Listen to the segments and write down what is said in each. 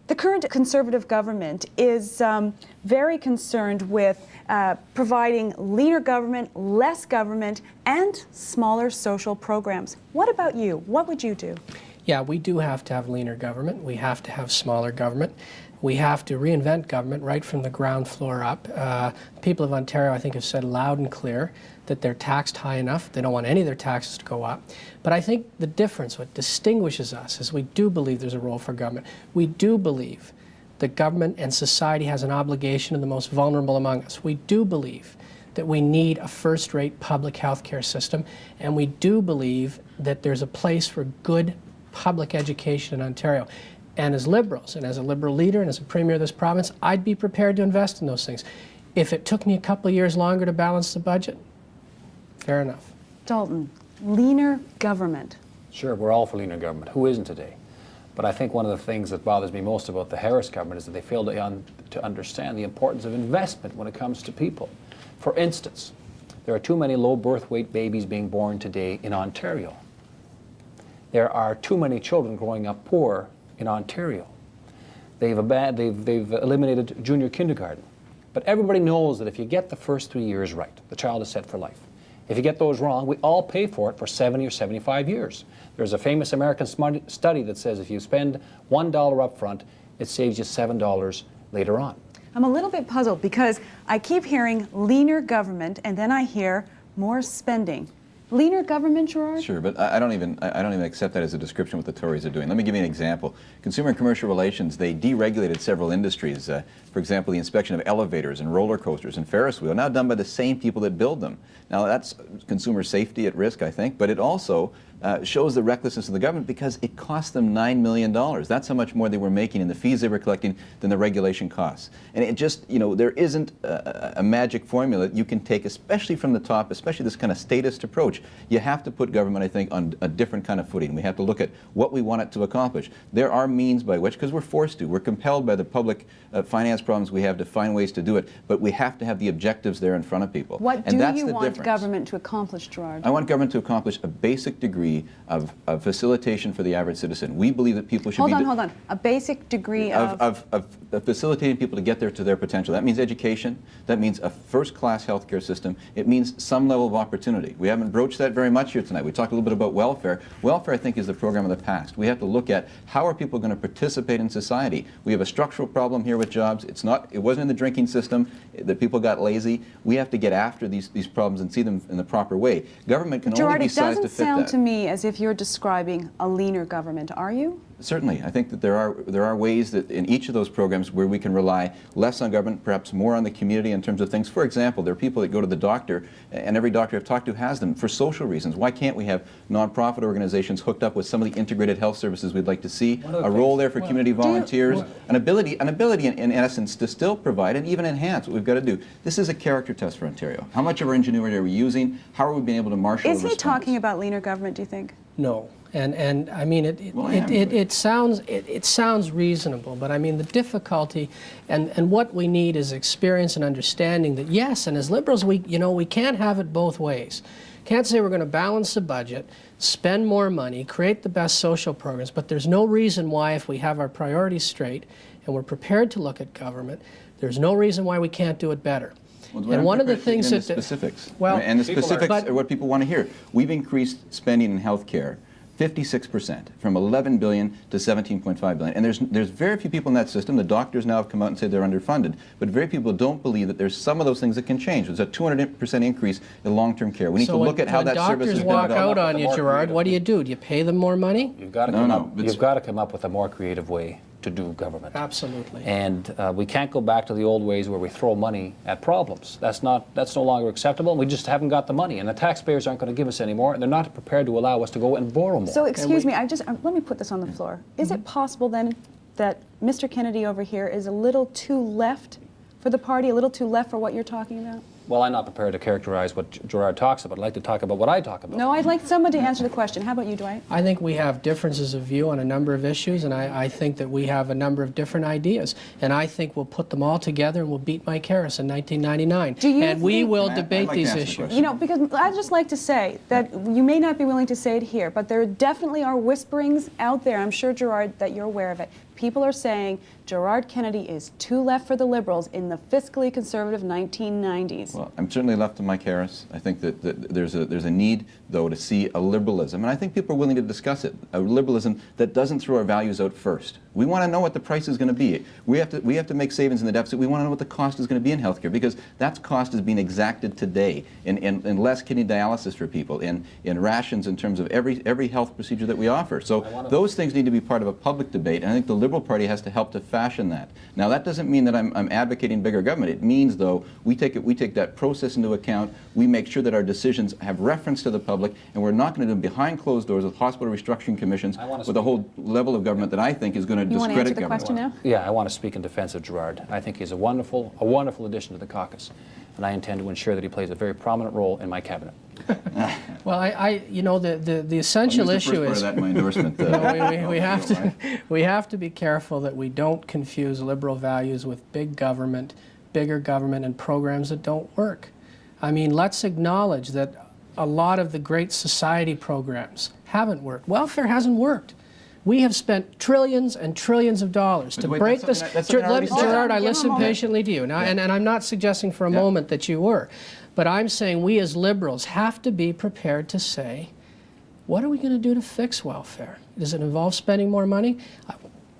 The current Conservative government is very concerned with providing leaner government, less government, and smaller social programs. What about you? What would you do? Yeah, we do have to have leaner government. We have to have smaller government. We have to reinvent government right from the ground floor up. People of Ontario, I think, have said loud and clear that they're taxed high enough. They don't want any of their taxes to go up. But I think the difference, what distinguishes us, is we do believe there's a role for government. We do believe that government and society has an obligation to the most vulnerable among us. We do believe that we need a first-rate public health care system, and we do believe that there's a place for good public education in Ontario. And as Liberals, and as a Liberal leader, and as a Premier of this province, I'd be prepared to invest in those things. If it took me a couple of years longer to balance the budget, fair enough. Dalton, leaner government. Sure, we're all for leaner government. Who isn't today? But I think one of the things that bothers me most about the Harris government is that they fail to understand the importance of investment when it comes to people. For instance, there are too many low birth weight babies being born today in Ontario. There are too many children growing up poor in Ontario. They've eliminated junior kindergarten. But everybody knows that if you get the first 3 years right, the child is set for life. If you get those wrong, we all pay for it for 70 or 75 years. There's a famous American study that says if you spend $1 up front, it saves you $7 later on. I'm a little bit puzzled because I keep hearing leaner government and then I hear more spending. Leaner government, Gerard? Sure, but I don't even accept that as a description of what the Tories are doing. Let me give you an example. Consumer and Commercial Relations, they deregulated several industries. For example, the inspection of elevators and roller coasters and Ferris wheel, now done by the same people that build them. Now that's consumer safety at risk, I think, but it also shows the recklessness of the government because it cost them $9 million. That's how much more they were making in the fees they were collecting than the regulation costs. And it just, there isn't a magic formula that you can take, especially from the top, especially this kind of statist approach. You have to put government, I think, on a different kind of footing. We have to look at what we want it to accomplish. There are means by which, because we're forced to, we're compelled by the public finance problems we have to find ways to do it, but we have to have the objectives there in front of people. What do you want government to accomplish, Gerard? I want government to accomplish a basic degree of facilitation for the average citizen. We believe that people should Hold on. A basic degree of facilitating people to get there to their potential. That means education. That means a first-class healthcare system. It means some level of opportunity. We haven't broached that very much here tonight. We talked a little bit about welfare. Welfare, I think, is the program of the past. We have to look at how are people going to participate in society. We have a structural problem here with jobs. It wasn't in the drinking system that people got lazy. We have to get after these problems and see them in the proper way. Government can only be sized to fit that. Gerard, it doesn't sound to me as if you're describing a leaner government, are you? Certainly. I think that there are ways that in each of those programs where we can rely less on government, perhaps more on the community in terms of things. For example, there are people that go to the doctor, and every doctor I've talked to has them for social reasons. Why can't we have nonprofit organizations hooked up with some of the integrated health services we'd like to see? A role there for community volunteers, an ability in essence to still provide and even enhance what we've got to do. This is a character test for Ontario. How much of our ingenuity are we using? How are we being able to marshal the response? Is he talking about leaner government, do you think? No. And I mean, it sounds reasonable, but I mean, the difficulty and what we need is experience and understanding that, yes, and as Liberals, we can't have it both ways. Can't say we're going to balance the budget, spend more money, create the best social programs, but there's no reason why, if we have our priorities straight and we're prepared to look at government, there's no reason why we can't do it better. Well, and one of the things that specifics, and the specifics are what people want to hear. We've increased spending in health care 56%, from $11 billion to $17.5 billion. And there's very few people in that system. The doctors now have come out and said they're underfunded, but very few people don't believe that there's some of those things that can change. There's a 200% increase in long-term care. We need to look at how that service has been developed. Doctors walk out on you, Gerard. What do? Do you pay them more money? You've got to come up with a more creative way to do government. Absolutely. And we can't go back to the old ways where we throw money at problems. That's no longer acceptable. We just haven't got the money, and the taxpayers aren't going to give us any more, and they're not prepared to allow us to go and borrow more. So excuse me, let me put this on the floor. Is it possible then that Mr. Kennedy over here is a little too left for the party, a little too left for what you're talking about? Well, I'm not prepared to characterize what Gerard talks about. I'd like to talk about what I talk about. No, I'd like someone to answer the question. How about you, Dwight? I think we have differences of view on a number of issues, and I think that we have a number of different ideas. And I think we'll put them all together and we'll beat Mike Harris in 1999. And we will debate these issues. You know, because I'd just like to say that you may not be willing to say it here, but there definitely are whisperings out there, I'm sure, Gerard, that you're aware of it. People are saying Gerard Kennedy is too left for the Liberals in the fiscally conservative 1990s. Well, I'm certainly left to Mike Harris. I think that there's a need, though, to see a liberalism, and I think people are willing to discuss it, a liberalism that doesn't throw our values out first. We want to know what the price is going to be. We have to make savings in the deficit. We want to know what the cost is going to be in healthcare, because that cost is being exacted today in less kidney dialysis for people, in rations in terms of every health procedure that we offer. So those things need to be part of a public debate, and I think the Liberal Party has to help to fashion that. Now, that doesn't mean that I'm advocating bigger government. It means, though, we take that process into account. We make sure that our decisions have reference to the public, and we're not going to do them behind closed doors with hospital restructuring commissions with a whole level of government that I think is going to discredit government. You want to answer the question now? Yeah, I want to speak in defense of Gerard. I think he's a wonderful addition to the caucus, and I intend to ensure that he plays a very prominent role in my cabinet. Well, you know, the essential issue is that my endorsement. we have to be careful that we don't confuse liberal values with bigger government, and programs that don't work. I mean, let's acknowledge that a lot of the Great Society programs haven't worked. Welfare hasn't worked. We have spent trillions and trillions of dollars to break this. Gerard, I listened patiently to you, now, and I'm not suggesting for a moment that you were, but I'm saying we as liberals have to be prepared to say, what are we going to do to fix welfare? Does it involve spending more money?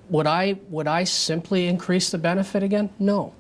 Would I simply increase the benefit again? No.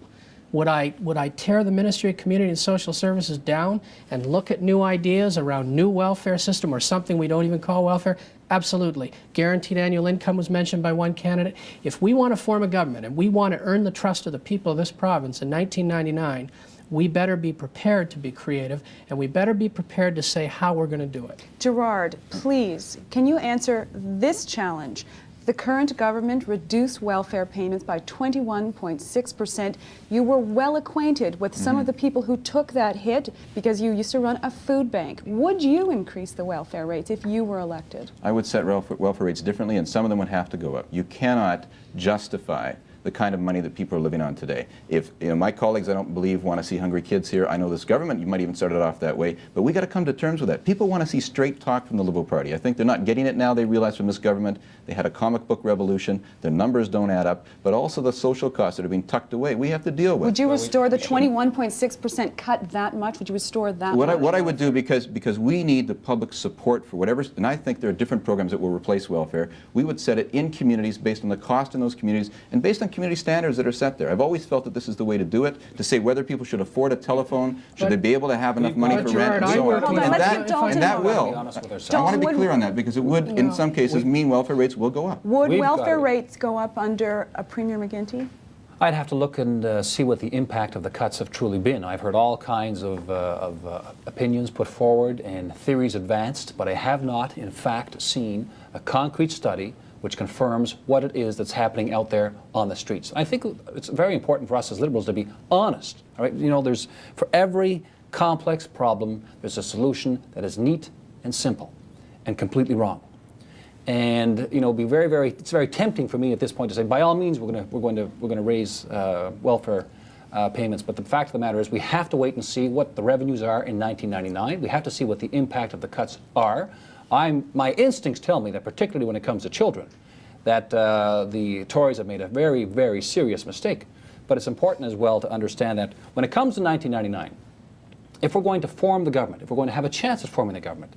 Would I tear the Ministry of Community and Social Services down and look at new ideas around new welfare system or something we don't even call welfare? Absolutely. Guaranteed annual income was mentioned by one candidate. If we want to form a government and we want to earn the trust of the people of this province in 1999, we better be prepared to be creative, and we better be prepared to say how we're going to do it. Gerard, please, can you answer this challenge? The current government reduced welfare payments by 21.6%. You were well acquainted with some of the people who took that hit because you used to run a food bank. Would you increase the welfare rates if you were elected? I would set welfare rates differently, and some of them would have to go up. You cannot justify the kind of money that people are living on today. If my colleagues, I don't believe, want to see hungry kids here. I know this government, you might even start it off that way, but we got to come to terms with that. People want to see straight talk from the Liberal Party. I think they're not getting it now. They realize from this government they had a comic book revolution. Their numbers don't add up, but also the social costs that are being tucked away. We have to deal with. Would you restore the 21.6% cut that much? Would you restore that much? What I would do, because we need the public support for whatever, and I think there are different programs that will replace welfare. We would set it in communities based on the cost in those communities and based on community standards that are set there. I've always felt that this is the way to do it, to say whether people should afford a telephone, should they be able to have enough money for rent, and so on. And that will. I want to be clear on that, because it would, in some cases, mean welfare rates will go up. Would welfare rates go up under a Premier McGuinty? I'd have to look and see what the impact of the cuts have truly been. I've heard all kinds of opinions put forward and theories advanced, but I have not, in fact, seen a concrete study which confirms what it is that's happening out there on the streets. I think it's very important for us as Liberals to be honest. All right? You know, for every complex problem, there's a solution that is neat and simple and completely wrong. And it's very tempting for me at this point to say, by all means, we're going to raise welfare payments. But the fact of the matter is, we have to wait and see what the revenues are in 1999. We have to see what the impact of the cuts are. My instincts tell me that, particularly when it comes to children, that the Tories have made a very, very serious mistake. But it's important as well to understand that when it comes to 1999, if we're going to form the government, if we're going to have a chance at forming the government,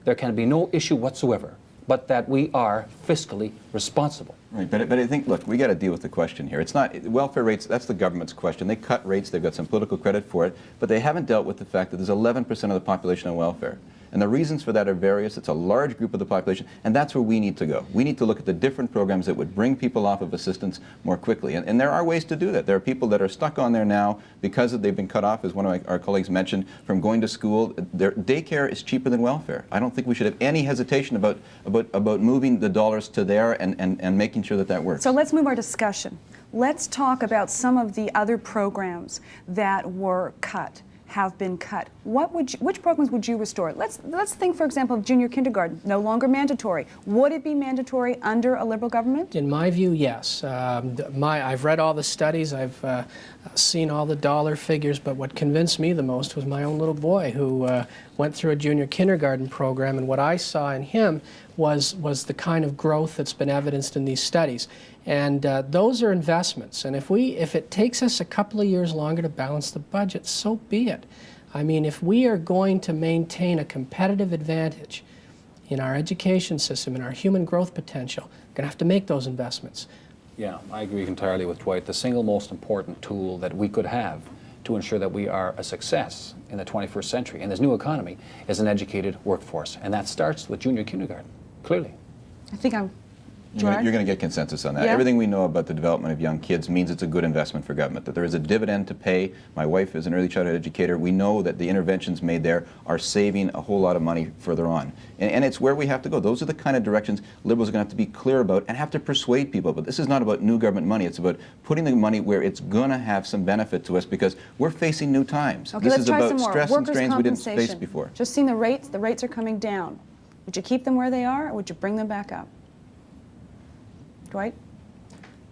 there can be no issue whatsoever but that we are fiscally responsible. Right, but I think, look, we got to deal with the question here. It's not welfare rates. That's the government's question. They cut rates. They've got some political credit for it, but they haven't dealt with the fact that there's 11% of the population on welfare. And the reasons for that are various. It's a large group of the population, and that's where we need to go. We need to look at the different programs that would bring people off of assistance more quickly. And there are ways to do that. There are people that are stuck on there now because they've been cut off, as one of our colleagues mentioned, from going to school. Their daycare is cheaper than welfare. I don't think we should have any hesitation about moving the dollars to there and making sure that works. So let's move our discussion. Let's talk about some of the other programs that were cut. have been cut. Which programs would you restore? Let's think, for example, of junior kindergarten, no longer mandatory. Would it be mandatory under a Liberal government? In my view, yes. I've read all the studies, I've seen all the dollar figures, but what convinced me the most was my own little boy who went through a junior kindergarten program, and what I saw in him was the kind of growth that's been evidenced in these studies. And those are investments, and if it takes us a couple of years longer to balance the budget, so be it. I mean, if we are going to maintain a competitive advantage in our education system, in our human growth potential, we're going to have to make those investments. Yeah, I agree entirely with Dwight. The single most important tool that we could have to ensure that we are a success in the 21st century in this new economy is an educated workforce, and that starts with junior kindergarten, clearly. I think I'm... You're going to get consensus on that. Yeah. Everything we know about the development of young kids means it's a good investment for government, that there is a dividend to pay. My wife is an early childhood educator. We know that the interventions made there are saving a whole lot of money further on. And it's where we have to go. Those are the kind of directions Liberals are going to have to be clear about and have to persuade people. But this is not about new government money. It's about putting the money where it's going to have some benefit to us because we're facing new times. Okay, this let's is try about some more. stress Workers' and strains we didn't face compensation. before. Just seen the rates are coming down. Would you keep them where they are, or would you bring them back up? Dwight?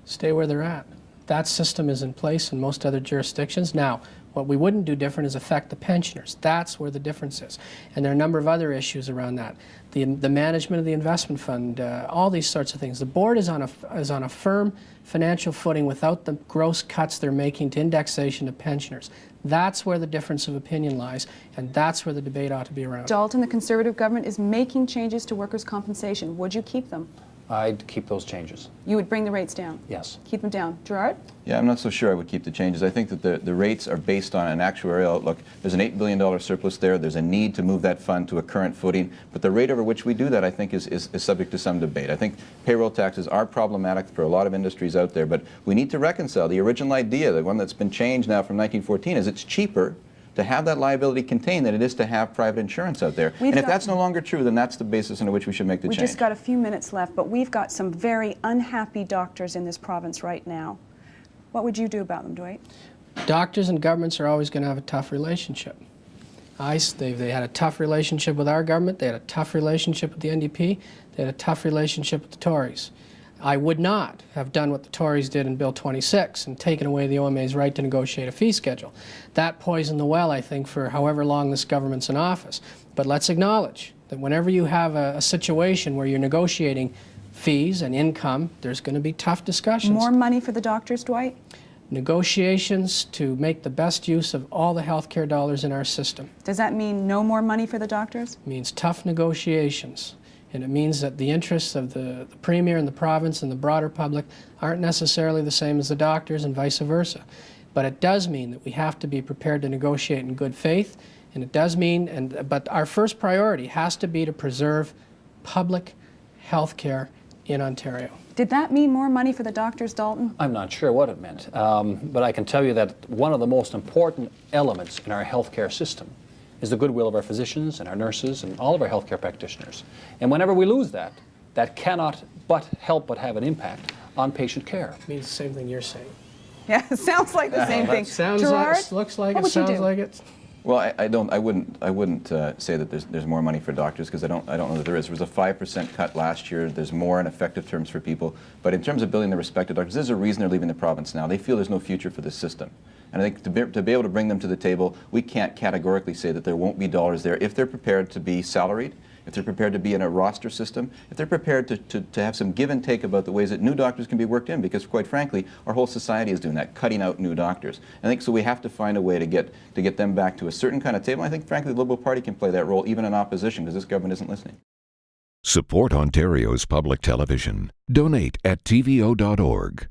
Stay where they're at. That system is in place in most other jurisdictions. Now, what we wouldn't do different is affect the pensioners. That's where the difference is. And there are a number of other issues around that. The management of the investment fund, all these sorts of things. The board is on a firm financial footing without the gross cuts they're making to indexation of pensioners. That's where the difference of opinion lies, and that's where the debate ought to be around. Dalton, the Conservative government is making changes to workers' compensation. Would you keep them? I'd keep those changes. You would bring the rates down? Yes. Keep them down. Gerard? Yeah, I'm not so sure I would keep the changes. I think that the rates are based on an actuarial outlook. There's an $8 billion surplus there. There's a need to move that fund to a current footing. But the rate over which we do that, I think, is subject to some debate. I think payroll taxes are problematic for a lot of industries out there, but we need to reconcile the original idea, the one that's been changed now from 1914, is it's cheaper to have that liability contained than it is to have private insurance out there. And if that's no longer true, then that's the basis under which we should make the change. We've just got a few minutes left, but we've got some very unhappy doctors in this province right now. What would you do about them, Dwight? Doctors and governments are always going to have a tough relationship. They had a tough relationship with our government. They had a tough relationship with the NDP. They had a tough relationship with the Tories. I would not have done what the Tories did in Bill 26 and taken away the OMA's right to negotiate a fee schedule. That poisoned the well, I think, for however long this government's in office. But let's acknowledge that whenever you have a situation where you're negotiating fees and income, there's going to be tough discussions. More money for the doctors, Dwight? Negotiations to make the best use of all the health care dollars in our system. Does that mean no more money for the doctors? It means tough negotiations. And it means that the interests of the Premier and the province and the broader public aren't necessarily the same as the doctors and vice versa. But it does mean that we have to be prepared to negotiate in good faith, and it does mean, but our first priority has to be to preserve public health care in Ontario. Did that mean more money for the doctors, Dalton? I'm not sure what it meant, but I can tell you that one of the most important elements in our healthcare system is the goodwill of our physicians and our nurses and all of our healthcare practitioners. And whenever we lose that, that cannot but help but have an impact on patient care. It means the same thing you're saying. Yeah, it sounds like the same thing. Sounds Gerard, like, looks like what it, would you sounds do? like it. Well, I wouldn't say that there's more money for doctors because I don't know that there is. There was a 5% cut last year. There's more in effective terms for people. But in terms of building the respect of doctors, there's a reason they're leaving the province now. They feel there's no future for this system. And I think to be able to bring them to the table, we can't categorically say that there won't be dollars there if they're prepared to be salaried, if they're prepared to be in a roster system, if they're prepared to have some give and take about the ways that new doctors can be worked in, because quite frankly, our whole society is doing that, cutting out new doctors. I think so we have to find a way to get them back to a certain kind of table. I think frankly the Liberal Party can play that role even in opposition because this government isn't listening. Support Ontario's public television. Donate at tvo.org.